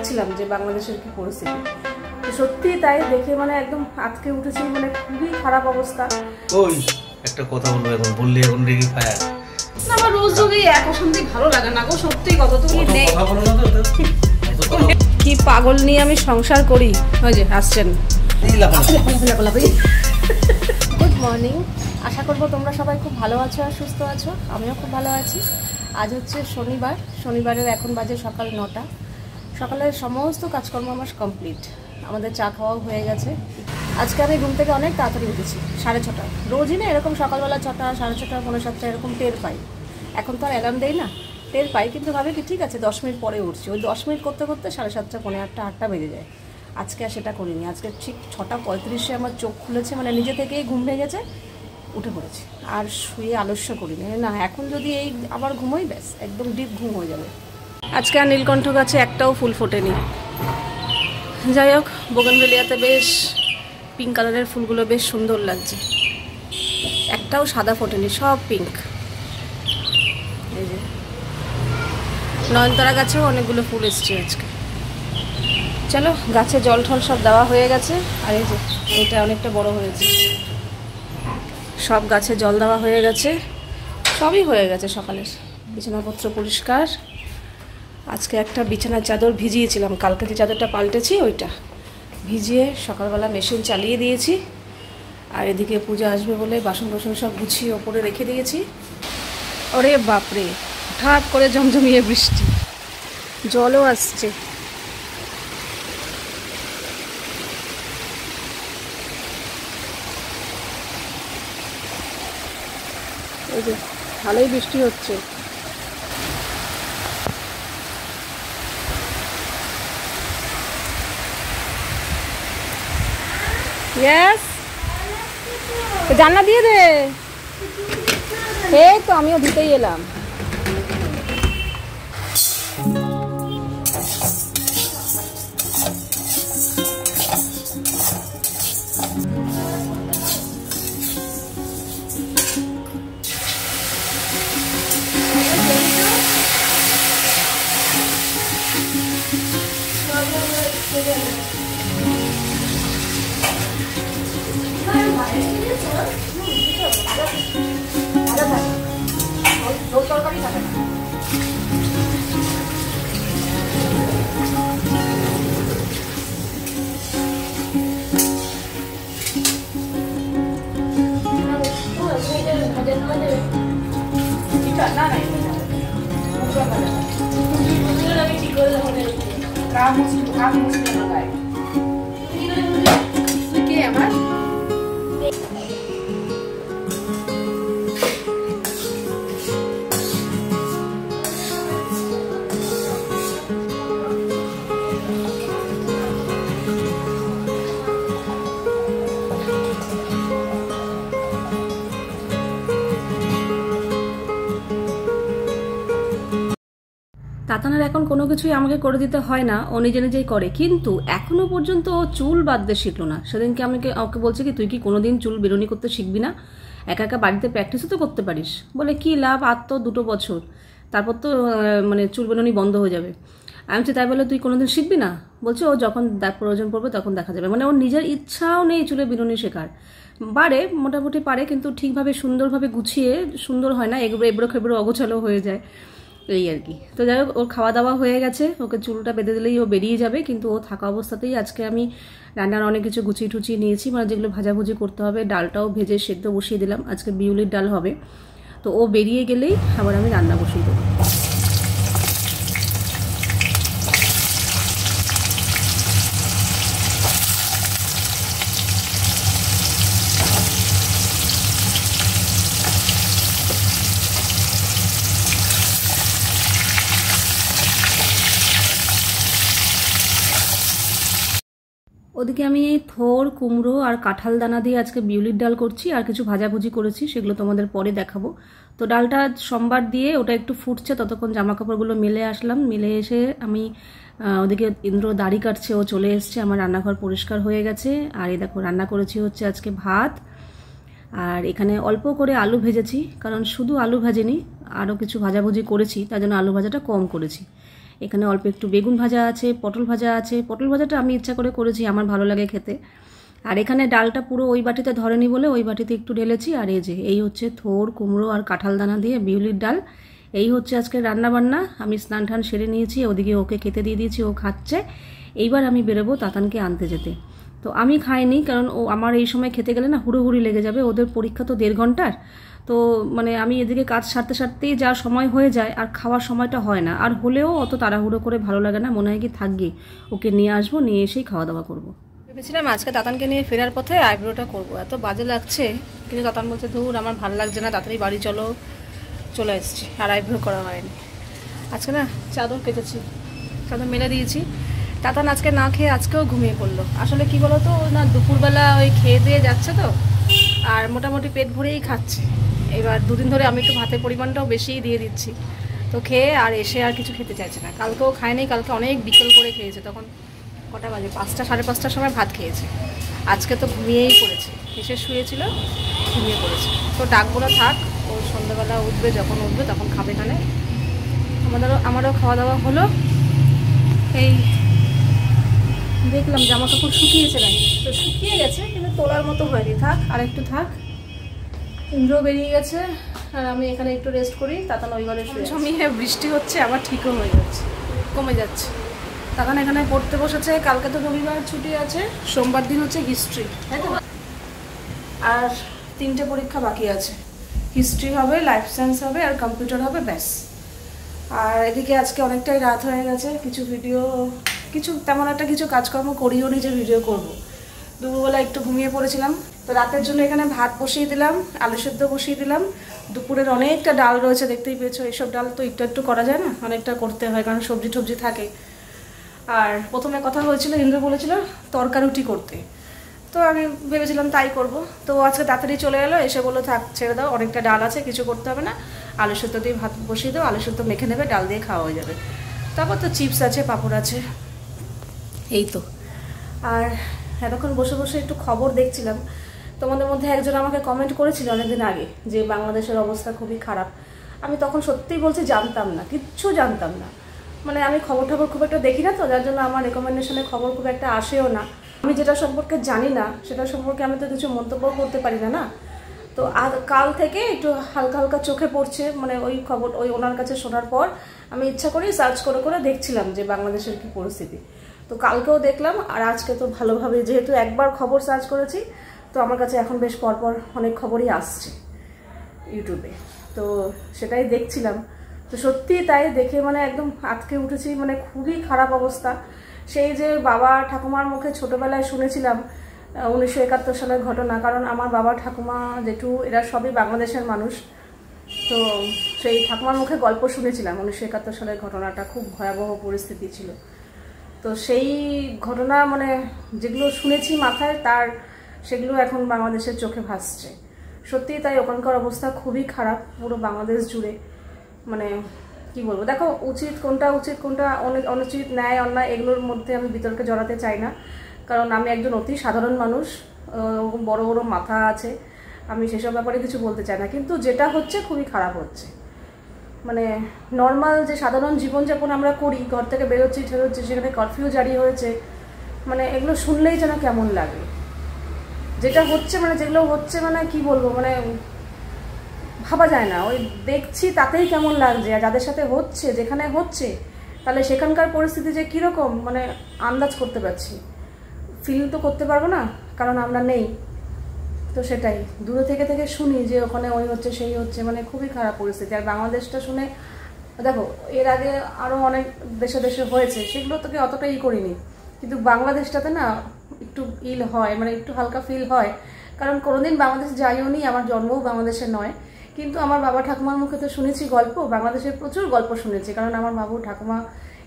দেখছিলাম যে বাংলাদেশের কি পরিস্থিতি, সত্যি তাই দেখে মানে একদম আটকে উঠেছি, মানে খুবই খারাপ অবস্থা। ওই একটা কথা বলবো, এখন বললি এখন রেগে ফায়ার না, আমার রোজ রোজই এক অশান্তি ভালো লাগে না গো, সত্যি কত তুমি নেই কি পাগল নিয়ে আমি সংসার করি। ওই যে আসছেন। গুড মর্নিং, আশা করবো তোমরা সবাই খুব ভালো আছো আর সুস্থ আছো। আমিও খুব ভালো আছি। আজ হচ্ছে শনিবার, শনিবারের এখন বাজে সকাল 9টা। সকালের সমস্ত কাজকর্ম আমার কমপ্লিট, আমাদের চা খাওয়াও হয়ে গেছে। আজকে আমি ঘুম থেকে অনেক তাড়াতাড়ি উঠেছি, 6:30। রোজই না এরকম সকালবেলা 6টা, 6:30, 6:45 এরকম টের পাই। এখন তো আর অ্যালার্ম দেই না, টের পাই, কিন্তু ভাবে কি ঠিক আছে 10 মিনিট পরে উঠছি। ওই 10 মিনিট করতে করতে 7:30, 7:45, 8টা বেজে যায়। আজকে আর সেটা করিনি। আজকে ঠিক 6:35 আমার চোখ খুলেছে, মানে নিজে থেকেই ঘুম ভেঙেছে, উঠে পড়েছি। আর শুয়ে আলস্য করিনি না, এখন যদি এই আবার ঘুমোই ব্যাস একদম ডিপ ঘুম হয়ে যাবে। আজকে আর নীলকণ্ঠ গাছে একটাও ফুল ফোটেনি। যাই হোক, বোগেনভেলিয়াতে বেশ পিঙ্ক কালারের ফুলগুলো বেশ সুন্দর লাগছে। একটাও সাদা ফোটেনি, সব পিঙ্ক। এই যে নয়নতারা গাছেও অনেকগুলো ফুল এসছে আজকে। চলো, গাছে জল ঠল সব দেওয়া হয়ে গেছে। আর এই যে এটা অনেকটা বড় হয়েছে, সব গাছে জল দেওয়া হয়ে গেছে, সবই হয়ে গেছে। সকালের বিছানাপত্র পরিষ্কার। আজকে একটা বিছানার চাদর ভিজিয়েছিলাম, কালকে যে চাদরটা পাল্টেছি ওইটা ভিজিয়ে সকালবেলা মেশিন চালিয়ে দিয়েছি। আর এদিকে পূজা আসবে বলে বাসন বাসন সব গুছিয়ে ওপরে রেখে দিয়েছি। ওরে বাপরে, হঠাৎ করে জমজমিয়ে বৃষ্টি, জলও আসছে। এই যে ভালোই বৃষ্টি হচ্ছে। ইয়েস, জানলা দিয়ে দে। এই তো আমিও দিতেই এলাম। তরকারি থাকে না। কে আমার তাতানার এখন কোনো কিছুই আমাকে করে দিতে হয় না, ও নিজে নিজেই করে। কিন্তু এখনো পর্যন্ত ও চুল বাঁধতে শিখলো না। সেদিনকে ওকে বলছে কি, তুই কি কোনোদিন চুল বেরোনি করতে শিখবি না? একা একা বাড়িতে প্র্যাকটিসও তো করতে পারিস। বলে কি লাভ, আর তো 2 বছর, তারপর তো মানে চুল বেরোনি বন্ধ হয়ে যাবে। আমি বলছি তাই বলে তুই কোনোদিন শিখবি না? বলছে ও যখন প্রয়োজন পড়বে তখন দেখা যাবে। মানে ওর নিজের ইচ্ছাও নেই চুলে বেরোনি শেখার। পারে, মোটামুটি পারে, কিন্তু ঠিকভাবে সুন্দরভাবে গুছিয়ে সুন্দর হয় না, এবড়ো খেবড়ো অগোছালো হয়ে যায়, এই আর কি। তো যাই হোক, ওর খাওয়া দাওয়া হয়ে গেছে, ওকে চুলটা বেঁধে দিলেই ও বেরিয়ে যাবে। কিন্তু ও থাকা অবস্থাতেই আজকে আমি রান্নার অনেক কিছু গুছিয়ে টুচিয়ে নিয়েছি, মানে যেগুলো ভাজাভুজি করতে হবে। ডালটাও ভেজে সেদ্ধ বসিয়ে দিলাম, আজকে বিউলির ডাল হবে। তো ও বেরিয়ে গেলেই আবার আমি রান্না বসিয়ে দেবো। ওদিকে আমি এই থোর, কুমড়ো আর কাঁঠাল দানা দিয়ে আজকে বিউলির ডাল করছি, আর কিছু ভাজাভুজি করেছি, সেগুলো তোমাদের পরে দেখাবো। তো ডালটা সোমবার দিয়ে ওটা একটু ফুটছে, ততক্ষণ জামা কাপড়গুলো মেলে আসলাম। মেলে এসে আমি ওদিকে ইন্দ্র দাড়ি কাটছে, ও চলে এসছে, আমার রান্নাঘর পরিষ্কার হয়ে গেছে। আর এই দেখো রান্না করেছি হচ্ছে আজকে ভাত, আর এখানে অল্প করে আলু ভেজেছি, কারণ শুধু আলু ভাজিনি, আরও কিছু ভাজাভুজি করেছি, তার জন্য আলু ভাজাটা কম করেছি। এখানে অল্প একটু বেগুন ভাজা আছে, পটল ভাজা আছে। পটল ভাজাটা আমি ইচ্ছা করে করেছি, আমার ভালো লাগে খেতে। আর এখানে ডালটা পুরো ওই বাটিতে ধরেনি বলে ওই বাটিতে একটু ঢেলেছি। আর এই হচ্ছে থোর, কুমড়ো আর কাঁঠাল দানা দিয়ে বিউলির ডাল। এই হচ্ছে আজকে রান্না বান্না। আমি স্নান টান সেরে নিয়েছি, ওদিকে ওকে খেতে দিয়ে দিয়েছি, ও খাচ্ছে। এইবার আমি বেরোবো তাতানকে আনতে যেতে। তো আমি খাইনি, কারণ ও আমার এই সময় খেতে গেলে না হুড়োহুড়ি লেগে যাবে। ওদের পরীক্ষা তো 1.5 ঘন্টার। তো মানে আমি এদিকে কাজ সারতে সারতেই যা সময় হয়ে যায়, আর খাওয়ার সময়টা হয় না। আর হলেও অত তাড়াহুড়ো করে ভালো লাগে না, মনে হয় কি থাকবে, ওকে নিয়ে আসবো, নিয়ে এসেই খাওয়া দাওয়া করবো। ভেবেছিলাম আজকে তাতানকে নিয়ে ফেরার পথে আইব্রোটা করবো, এত বাজে লাগছে। কিন্তু তাতান বলছে ধুর আমার ভালো লাগছে না, তাড়াতাড়ি বাড়ি চলো। চলে এসেছি, আর আইব্রো করা হয়নি। আজকে না চাদর কেটেছি, চাদর মেলে দিয়েছি। তাতান আজকে না খেয়ে আজকেও ঘুমিয়ে পড়লো। আসলে কি বলতো, না দুপুরবেলা ওই খেয়ে দিয়ে যাচ্ছে তো, আর মোটামুটি পেট ভরেই খাচ্ছে। এবার 2 দিন ধরে আমি একটু ভাতের পরিমাণটাও বেশিই দিয়ে দিচ্ছি, তো খেয়ে আর এসে আর কিছু খেতে চাইছে না। কালকেও খায়নি, কালকে অনেক বিকেল করে খেয়েছে। তখন কটা বাজে, 5টা 5:30টার সময় ভাত খেয়েছে। আজকে তো ঘুমিয়েই পড়েছে, এসে শুয়েছিল, ঘুমিয়ে পড়েছে। তো ডাকবো না, থাক, ও সন্ধ্যাবেলা উঠবে, যখন উঠবে তখন খাবে। এখানে আমারও খাওয়া দাওয়া হলো। এই দেখলাম জামা কাপড় শুকিয়েছে নাকি, তো শুকিয়ে গেছে কিন্তু তোলার মতো হয়নি। থাক, আর একটু থাক। ইন্দ্র বেরিয়ে গেছে, আর আমি এখানে একটু রেস্ট করি। তাতান ওই ঘরে জমিয়ে বৃষ্টি হচ্ছে, আবার ঠিকও হয়ে যাচ্ছে, কমে যাচ্ছে। তাতান এখানে পড়তে বসেছে। কালকে তো রবিবার ছুটি আছে, সোমবার দিন হচ্ছে হিস্ট্রি, তাই তো। আর 3টে পরীক্ষা বাকি আছে, হিস্ট্রি হবে, লাইফ সায়েন্স হবে, আর কম্পিউটার হবে, ব্যাস। আর এদিকে আজকে অনেকটাই রাত হয়ে গেছে, কিছু তেমন একটা কিছু কাজকর্ম করিও নি যে ভিডিও করব। দুপুরবেলা একটু ঘুমিয়ে পড়েছিলাম। তো রাতের জন্য এখানে ভাত বসিয়ে দিলাম, আলু সেদ্ধ বসিয়ে দিলাম। দুপুরের অনেকটা ডাল রয়েছে, দেখতেই পেয়েছো। এইসব ডাল তো একটু করা যায় না, অনেকটা করতে হয়, কারণ সবজি টবজি থাকে। আর প্রথমে কথা হয়েছিল, ইন্দ্র বলেছিল তরকারুটি করতে, তো আমি ভেবেছিলাম তাই করব। তো আজকে তাড়াতাড়ি চলে এলো, এসে বললো থাক ছেড়ে দাও, অনেকটা ডাল আছে, কিছু করতে হবে না, আলু সেদ্ধ দিয়ে ভাত বসিয়ে দাও, আলু সেদ্ধ মেখে নেবে, ডাল দিয়ে খাওয়া হয়ে যাবে। তারপর তো চিপস আছে, পাঁপড় আছে, এই তো। আর এতক্ষণ বসে বসে একটু খবর দেখছিলাম। তোমাদের মধ্যে একজন আমাকে কমেন্ট করেছিল অনেকদিন আগে যে বাংলাদেশের অবস্থা খুবই খারাপ। আমি তখন সত্যিই বলছি জানতাম না, কিচ্ছু জানতাম না। মানে আমি খবর খুব একটা দেখি না, তো যার জন্য আমার রেকমেন্ডেশনে খবর খুব একটা আসেও না। আমি যেটা সম্পর্কে জানি না সেটা সম্পর্কে আমি তো কিছু মন্তব্য করতে পারি না, না। তো কাল থেকে একটু হালকা হালকা চোখে পড়ছে, মানে ওই খবর ওই ওনার কাছে শোনার পর আমি ইচ্ছা করেই সার্চ করে করে দেখছিলাম যে বাংলাদেশের কি পরিস্থিতি। তো কালকেও দেখলাম, আর আজকে তো ভালোভাবে, যেহেতু একবার খবর সার্চ করেছি, তো আমার কাছে এখন বেশ পরপর অনেক খবরই আসছে ইউটিউবে, তো সেটাই দেখছিলাম। তো সত্যি তাই দেখে মানে একদম আটকে উঠেছি, মানে খুবই খারাপ অবস্থা। সেই যে বাবা ঠাকুমার মুখে ছোটবেলায় শুনেছিলাম 1971 সালের ঘটনা, কারণ আমার বাবা ঠাকুমা জেঠু এরা সবই বাংলাদেশের মানুষ। তো সেই ঠাকুমার মুখে গল্প শুনেছিলাম 1971 সালের ঘটনাটা, খুব ভয়াবহ পরিস্থিতি ছিল। তো সেই ঘটনা মানে যেগুলো শুনেছি মাথায়, সেগুলো এখন বাংলাদেশের চোখে ভাসছে। সত্যিই তাই, ওখানকার অবস্থা খুবই খারাপ পুরো বাংলাদেশ জুড়ে। মানে কি বলবো, দেখো উচিত কোনটা অনুচিত, ন্যায় অন্যায়, এগুলোর মধ্যে আমি বিতর্কে জড়াতে চাই না, কারণ আমি একজন অতি সাধারণ মানুষ, বড় বড় মাথা আছে, আমি সেসব ব্যাপারে কিছু বলতে চাই না। কিন্তু যেটা হচ্ছে খুবই খারাপ হচ্ছে। মানে নর্মাল যে সাধারণ জীবনযাপন আমরা করি, ঘর থেকে বেরোচ্ছি ঠেরোচ্ছি, সেখানে কারফিউ জারি হয়েছে, মানে এগুলো শুনলেই যেন কেমন লাগে। যেটা হচ্ছে মানে যেগুলো হচ্ছে মানে কি বলবো, মানে ভাবা যায় না। ওই দেখছি তাতেই কেমন লাগছে, আর যাদের সাথে হচ্ছে, যেখানে হচ্ছে, তাহলে সেখানকার পরিস্থিতি যে কীরকম মানে আন্দাজ করতে পারছি। ফিল তো করতে পারবো না, কারণ আমরা নেই। তো সেটাই দূরে থেকে থেকে শুনি যে ওখানে ওই হচ্ছে সেই হচ্ছে, মানে খুবই খারাপ পরিস্থিতি। আর বাংলাদেশটা শুনে দেখো, এর আগে আরও অনেক দেশে দেশে হয়েছে, সেগুলো তোকে অতটা করিনি, কিন্তু বাংলাদেশটাতে না একটু হয়, মানে একটু হালকা ফিল হয়। কারণ কোনোদিন বাংলাদেশ যাইও নি, আমার জন্মও বাংলাদেশে নয়, কিন্তু আমার বাবা ঠাকুমার মুখে তো শুনেছি গল্প, বাংলাদেশের প্রচুর গল্প শুনেছি, কারণ আমার বাবু ঠাকুমা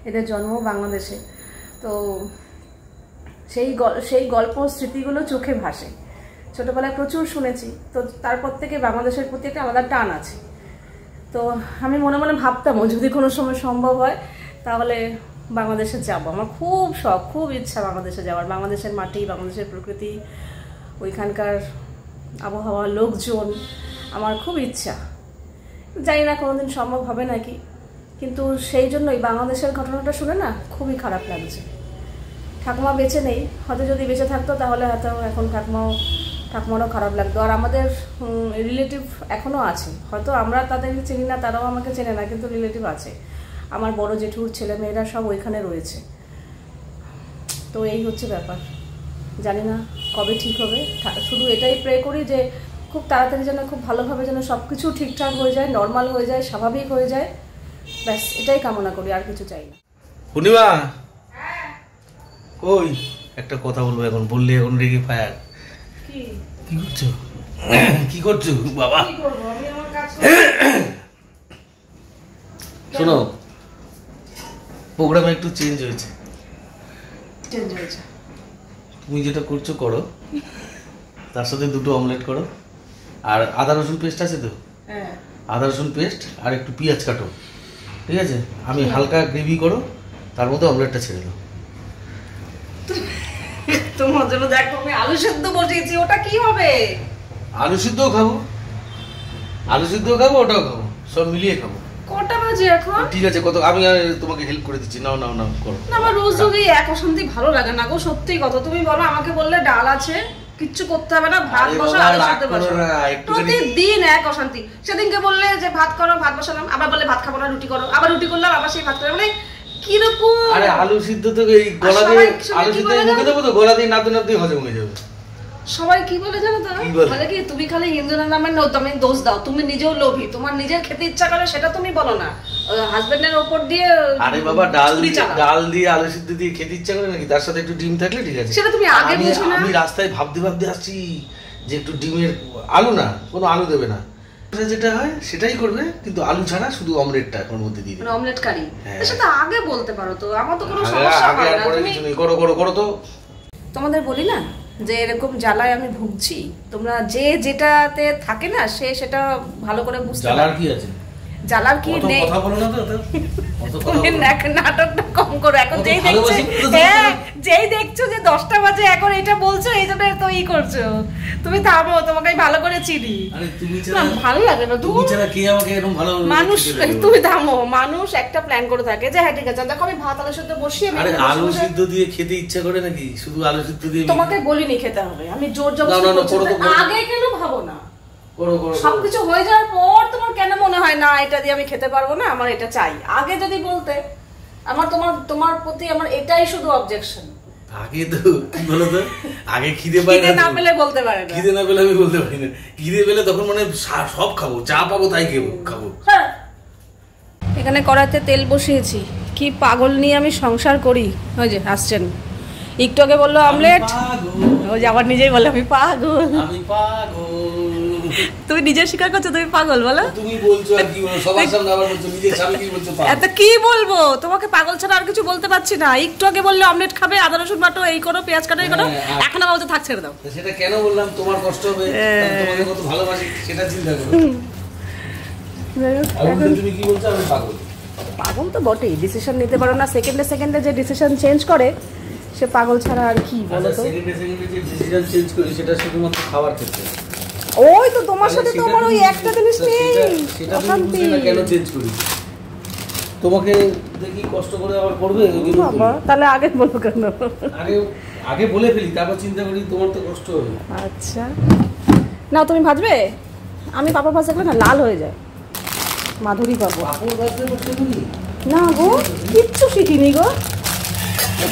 এদের জন্ম বাংলাদেশে। তো সেই গল্প স্মৃতিগুলো চোখে ভাসে, ছোটবেলায় প্রচুর শুনেছি। তো তারপর থেকে বাংলাদেশের প্রতি একটা আলাদা টান আছে। তো আমি মনে মনে ভাবতামও যদি কোনো সময় সম্ভব হয় তাহলে বাংলাদেশে যাব। আমার খুব শখ, খুব ইচ্ছা বাংলাদেশে যাওয়ার। বাংলাদেশের মাটি, বাংলাদেশের প্রকৃতি, ওইখানকার আবহাওয়া, লোকজন, আমার খুব ইচ্ছা। জানি না কোনোদিন সম্ভব হবে নাকি, কিন্তু সেই জন্যই বাংলাদেশের ঘটনাটা শুনে না খুবই খারাপ লাগছে। ঠাকুমা বেঁচে নেই, হয়তো যদি বেঁচে থাকতো তাহলে হয়তো এখন ঠাকুমারও খারাপ লাগতো। আর আমাদের রিলেটিভ এখনও আছে, হয়তো আমরা তাদেরকে চিনি না, তারাও আমাকে চেনে না, কিন্তু রিলেটিভ আছে। আমার বড় জেঠুর ছেলে মেয়েরা সব ওইখানে রয়েছে। তো এই হচ্ছে ব্যাপার, জানি না কবে ঠিক হবে। শুধু এটাই প্রে করি যে খুব তাড়াতাড়ি যেন, খুব ভালোভাবে যেন সব কিছু ঠিকঠাক হয়ে যায়, নর্মাল হয়ে যায়, স্বাভাবিক হয়ে যায়, ব্যাস এটাই কামনা করি, আর কিছু চাই না। পূর্ণিমা কই, একটা কথা বলবো এখন, বললি এখন রেগে ফায়ার। কি করছো, কি করছো বাবা? শোনো, প্রোগ্রামে একটু চেঞ্জ হয়েছে। তুমি যেটা করছো করো, তার সাথে 2টো অমলেট করো, আর আদা রসুন পেস্ট আছে তো? হ্যাঁ, আদা রসুন পেস্ট আর একটু পেঁয়াজ কাটো, ঠিক আছে? আমি হালকা গ্রেভি করো, তার মধ্যে অমলেটটা ছেড়ে দাও। তোমার জন্য দেখো আমি আলু সেদ্ধ বসিয়েছি, ওটা কি হবে? আলু সিদ্ধও খাবো, আলু সিদ্ধও খাবো, ওটাও খাবো, সব মিলিয়ে খাবো। কটা বাজে এখন? ঠিক আছে, কত আমি আর তোমাকে হেল্প করে দিচ্ছি। নাও নাও নাও করো। না, আমার রোজ রোজ এই এক অশান্তি ভালো লাগে না গো, সত্যি কথা। তুমি বলো, আমাকে বললে ডাল আছে, কিচ্ছু করতে হবে না, ভাত বসা, আলু সেদ্ধ বসা, প্রতিদিন এক অশান্তি। সেদিনকে বললে যে ভাত করো, ভাত বসালাম, আবার বললে ভাত খাবো না, রুটি করো, আবার রুটি করলাম, আবার সেই ভাত করলাম, মানে কিরকম। আরে আলু সিদ্ধ তো এই গলা দিয়ে, আলু সিদ্ধ মুখে দেবো তো, গলা দিয়ে নাড়তে নাড়তে হজম হয়ে যাবে। সবাই কি বলে জানো তো, বলে কি তুমি খালি হিন্দু নামের তুমি দোষ দাও, তুমি নিজেও লোভী, তোমার নিজের খেতে ইচ্ছা করে সেটা তুমি বলো না, হাজবেন্ডের উপর দিয়ে। আরে বাবা, ডাল দিয়ে আলু সিদ্ধ দিয়ে খেতে ইচ্ছা করে নাকি? তার সাথে একটু ডিম থাকলে ঠিক আছে। সেটা তুমি আগে বুঝো না। আমি রাস্তায় ভাবতে ভাবতে আসছি যে একটু ডিমের, আলু না, কোনো আলু দেবে না, যেটা হয় সেটাই করবে, কিন্তু আলু ছাড়া শুধু অমলেটটা এখন মধ্যে দিয়ে দেবে, অমলেট কারি। সেটা আগে বলতে পারো তো, আমার তো কোনো সমস্যা হয় না। তুমি করো করো করো তো। তোমাদের বলি না যে এরকম জ্বালায় আমি ভুগছি, তোমরা যে যেটাতে থাকে না সে সেটা ভালো করে বুঝতে পারো। জ্বালার কি আছে? জ্বালার কি নেই, কথা বলো না তো। নাটকটা কম করো। এখন যেই দেখছো, হ্যাঁ যেই দেখছো যে 10টা বাজে এখন এটা বলছো, এই জন্য তো ই করছো। তুমি থামো, তোমাকে আমি ভালো করে চিনি। আরে তুমি ছাড়া ভালো লাগে না, তুমি ছাড়া কে আমাকে এরকম ভালো মানুষ। তুমি থামো, মানুষ একটা প্ল্যান করে থাকে যে হ্যাঁ ঠিক আছে দেখো আমি ভাত আলু সিদ্ধ বসিয়ে। আরে আলু সিদ্ধ দিয়ে খেতে ইচ্ছা করে নাকি? শুধু আলু সিদ্ধ দিয়ে তোমাকে বলিনি খেতে হবে, আমি জোর জবরদস্তি করছি। আগে কেন ভাবো না? সবকিছু হয়ে যাওয়ার পর তোমার কেন মনে হয় না এটা দিয়ে আমি খেতে পারবো না, আমার এটা চাই? আগে যদি বলতে, আমার তোমার প্রতি আমার এটাই শুধু অবজেকশন। আগে তো কি বলো তো, আগে খিদে পাই না পেলে বলতে পারে না, খিদে না পেলে আমি বলতে পারি না, খিদে পেলে তখন মানে সব খাবো, যা পাবো তাই খাবো। এখানে কড়াইতে তেল বসিয়েছি, কি পাগল নিয়ে আমি সংসার করি। ওই যে আসছেন, একটু আগে বললো অমলেট, ওই যে আবার নিজেই বলে আমি পাগল। তুমি নিজে স্বীকার করছো তুমি পাগল, বলো? তুমি বলছো আর কি বলছো, সবার সামনে আবার বলছো, নিজের স্বামী কি বলছো পাগল। এত কি বলবো তোমাকে, পাগল ছাড়া আর কিছু বলতে পারছি না। একটু আগে বললে অমলেট খাবে, আদা রসুন বাটো, এই করো, পেঁয়াজ কাটো, এই করো, এখন আবার বলতে থাক ছেড়ে দাও। সেটা কেন বললাম? তোমার কষ্ট হবে, তোমাকে কত ভালোবাসি সেটা চিন্তা করো। তুমি কি বলছো আমি পাগল? পাগল তো বটেই, ডিসিশন নিতে পারো না, সেকেন্ডে যে ডিসিশন চেঞ্জ করে সে পাগল ছাড়া আর কি বলো তো? সেকেন্ডে যে ডিসিশন চেঞ্জ করি সেটা শুধুমাত্র খাবার ক্ষেত্রে। ওই তো তোমার সাথে তো আমার ওই একটা জিনিস নেই, অশান্তি। কেন চেঞ্জ করি? তোমাকে দেখি কষ্ট করে আবার করবে বাবা, তাহলে আগে বলো কেন? আগে বলে ফেলি, তারপর চিন্তা করি তোমার তো কষ্ট হবে। আচ্ছা না, তুমি ভাজবে, আমি পাপড় ভাজলে না লাল হয়ে যায়, মাধুরী পাবো। পাপড় ভাজতে করতে বলি না গো, কিচ্ছু শিখিনি গো।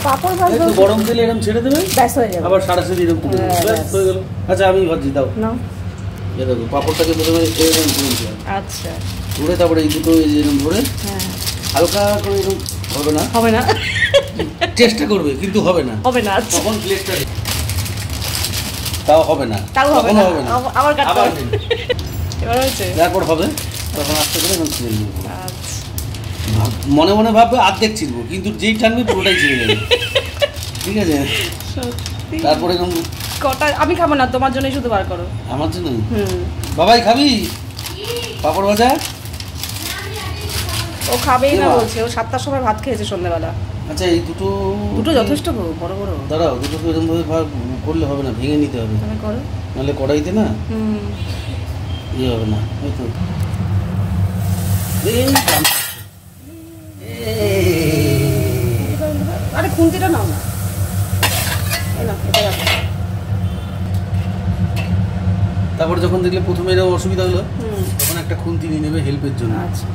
পাপড় ভাজবে গরম তেলে এরকম ছেড়ে দেবে, ব্যাস হয়ে যাবে। আবার সাড়ে সাড়ে এরকম তুলে দেবে, ব্যাস হয়ে গেল। আচ্ছা আমি ভাজি, দাও না। এই দেখো পাপড়টাকে প্রথমে এরকম করে দিতে হবে। আচ্ছা, ধরে তারপরে এই দুটো এরকম ধরে হালকা করে এরকম, হবে না চেষ্টা করবে কিন্তু হবে না। তখন প্লেটটা তাও হবে না, আবার এবার হয়েছে, তারপর হবে, তখন আস্তে করে এরকম ছিঁড়ে নেবো। মনে মনে ভাববে অর্ধেক ছিঁড়বো, কিন্তু যেই টানবে পুরোটাই ছিঁড়ে যাবে, ঠিক আছে? তারপরে এরকম কটা আমি খাবো না, তোমার জন্যই শুধু বার করো। আমার জন্য? বাবাই খাবি পাপড় ভাজা? ও খাবেই না বলছে, ও 7টার সময় ভাত খেয়েছে সন্ধ্যাবেলা। আচ্ছা এই দুটো যথেষ্ট বড় বড়। দাঁড়াও, দুটো এরকম ভাবে করলে হবে না, ভেঙে নিতে হবে, নাহলে কড়াইতে না ইয়ে হবে না। খুন্তিটা নাও না, এই নাও, এটা রাখো। তারপরে যখন দেখলে প্রথমে এরকম অসুবিধা হলো তখন একটা খুন্তি নিয়ে নেবে হেল্পের জন্য। আচ্ছা,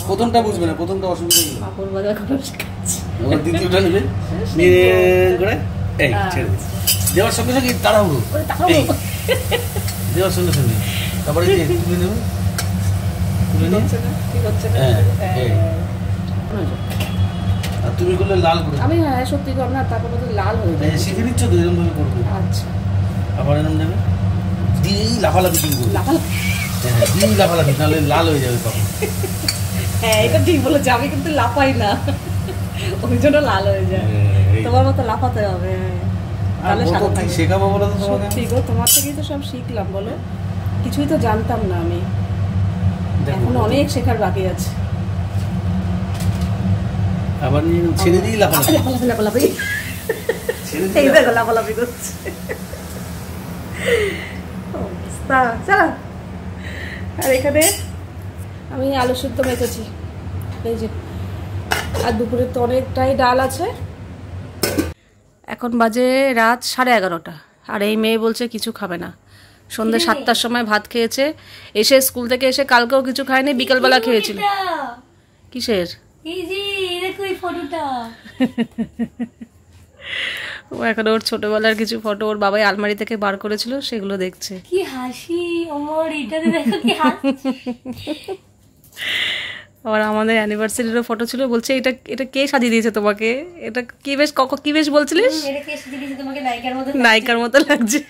প্রথমটা বুঝবে না, প্রথমটা অসুবিধা হলো, কাপড় বাজার করা শেখাচ্ছি। আবার দ্বিতীয়টা নেবে নিয়ে করে এই ছেড়ে দিচ্ছে, দেওয়ার সঙ্গে সঙ্গে তাড়াহুড়ো, এই দেওয়ার সঙ্গে সঙ্গে তারপরে এই যে তুলে নেবে, তুলে নিয়ে ঠিক হচ্ছে না? হ্যাঁ এই। আর তুমি করলে লাল করে, আমি হ্যাঁ সত্যি কর না, তারপরে তো লাল হয়ে যায়। শিখে নিচ্ছ তো এরকম ভাবে করবে। আচ্ছা, আবার এরকম নেবে দিয়েই লাফালাফি কিন্তু করবে, লাফালাফি। হ্যাঁ দিয়েই লাফালাফি, নাহলে লাল হয়ে যাবে তখন। হ্যাঁ এটা ঠিক বলেছি, আমি কিন্তু লাফাই না, ওই জন্য লাল হয়ে যায়। তোমার মতো লাফাতে হবে, তাহলে সাদা থাকবে। শেখাবো বলো তো তোমাকে। সত্যি গো, তোমার থেকেই তো সব শিখলাম বলো, কিছুই তো জানতাম না আমি, এখন অনেক শেখার বাকি আছে। আবার ছেড়ে দিই লাফালাফি, লাফালাফি, ছেড়ে এই দিই দেখো লাফালাফি করছে। চলো, আর এখানে আমি আলু সিদ্ধ মেখেছি, এই যে, আর দুপুরে তো অনেকটাই ডাল আছে। এখন বাজে রাত 11:30, আর এই মেয়ে বলছে কিছু খাবে না। সন্ধ্যে 7টার সময় ভাত খেয়েছে, এসে স্কুল থেকে এসে কালকেও কিছু খায়নি, বিকেলবেলা খেয়েছিল। কিসের? ও এখন ওর ছোটবেলার কিছু ফটো ওর বাবাই আলমারি থেকে বার করেছিল, সেগুলো দেখছে। কি হাসি আমার, এটাতে দেখো কি হাসি। আবার আমাদের অ্যানিভার্সারিরও ফটো ছিল, বলছে এটা এটা কে সাজিয়ে দিয়েছে তোমাকে, এটা কি বেশ বলছিলিস? এটা কে সাজিয়ে দিয়েছে তোমাকে নায়িকার মতো? নায়িকার মতো লাগছে।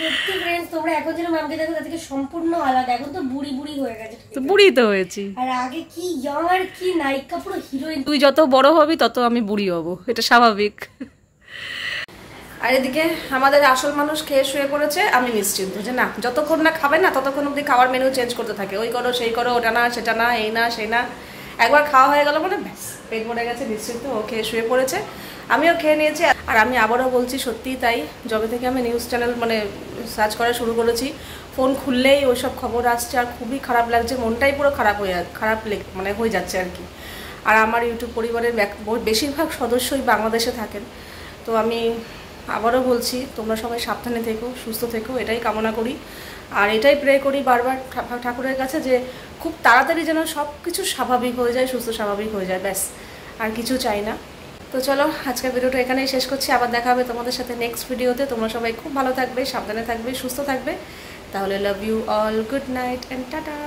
সত্যি ফ্রেন্ডস, তোমরা এখন যেন ম্যামকে দেখো তার থেকে সম্পূর্ণ আলাদা, এখন তো বুড়ি বুড়ি হয়ে গেছে। তো বুড়ি তো হয়েছি, আর আগে কি ইয়াং আর কি নায়িকা, পুরো হিরোইন। তুই যত বড় হবি তত আমি বুড়ি হব, এটা স্বাভাবিক। আর এদিকে আমাদের আসল মানুষ খেয়ে শুয়ে পড়েছে, আমি নিশ্চিন্ত যে না, যতক্ষণ না খাবে না ততক্ষণ অব্দি খাওয়ার মেনু চেঞ্জ করতে থাকে, ওই করো সেই করো, ওটা না সেটা না, এই না সেই না। একবার খাওয়া হয়ে গেল মানে ব্যাস পেট ভরে গেছে, নিশ্চিন্ত। ও খেয়ে শুয়ে পড়েছে, আমিও খেয়ে নিয়েছি। আর আমি আবারও বলছি, সত্যিই তাই, যবে থেকে আমি নিউজ চ্যানেল মানে সার্চ করা শুরু করেছি, ফোন খুললেই ওইসব খবর আসছে, আর খুবই খারাপ লাগছে, মনটাই পুরো খারাপ মানে হয়ে যাচ্ছে আর কি। আর আমার ইউটিউব পরিবারের বেশিরভাগ সদস্যই বাংলাদেশে থাকেন, তো আমি আবারও বলছি, তোমরা সবাই সাবধানে থেকো, সুস্থ থেকো, এটাই কামনা করি। আর এটাই প্রে করি বারবার ঠাকুরের কাছে, যে খুব তাড়াতাড়ি যেন সব কিছু স্বাভাবিক হয়ে যায়, সুস্থ স্বাভাবিক হয়ে যায়, ব্যাস আর কিছু চাই না। তো চলো, আজকের ভিডিওটা এখানেই শেষ করছি, আবার দেখা হবে তোমাদের সাথে নেক্সট ভিডিওতে। তোমরা সবাই খুব ভালো থাকবে, সাবধানে থাকবে, সুস্থ থাকবে। তাহলে love you all, good night and tata.